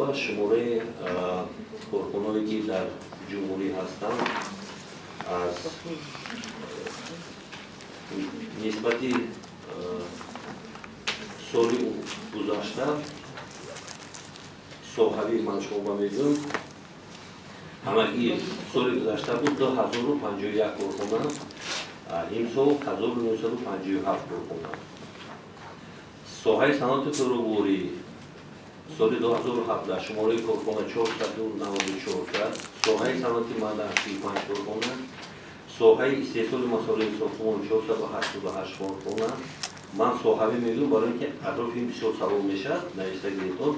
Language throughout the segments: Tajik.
ба шумораи корхонаҳое ки дар ҷумҳурӣ ҳастанд аз нисбати соли гузашта соҳави ман шумо мегӯям ҳамагӣ соли гузашта буд 2051 корхона, имсол 1957 корхона. Соҳаи санъати фурӯбурӣ соли 2017 шумораи корхона 494 та, соҳаи санъати маъдан 35 корхона, соҳаи истеҳсоли масолиҳи сохтмон 488 корхона. Ман соҳавӣ мегӯям барои ин ки атрофи ин бисёр савол мешавад навистагиетон.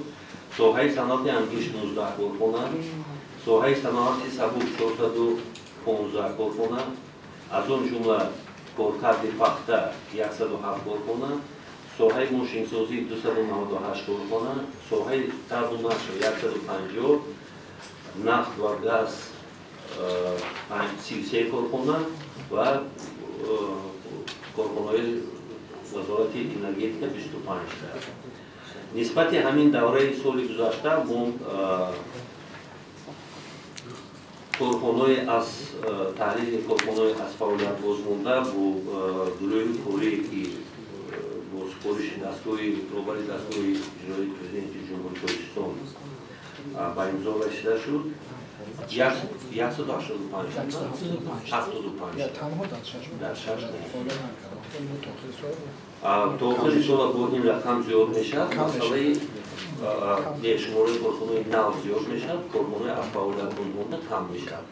Соҳаи санъати ангишт 19 корхона, соҳаи санъати сабук 415 корхона, аз он ҷумла коркарди пахта 107 корхона, соҳаи мошинсозӣ 298 корхона, соҳаи табу нашр 150, нафт ва газ 33 корхона ва корхонаҳои вазорати энергетика 25 та. Нисбати ҳамин давраи соли гузашта мо корхонаҳое аз таҳлили корхонаҳое аз фаъолият бозмонда бо гурӯҳи корие ки бо супориши дастгоҳи роҳбари дастгоҳи иҷроии президенти ҷумҳурии Тоҷикистон ба имзо расида шуд. 175 дар 6 то охири сол бо ин рақам зиёд мешавад, масъалаи шумораи корхонаҳои нав зиёд мешавад, корхонаҳои аз фаъолият бозмонда кам мешавад.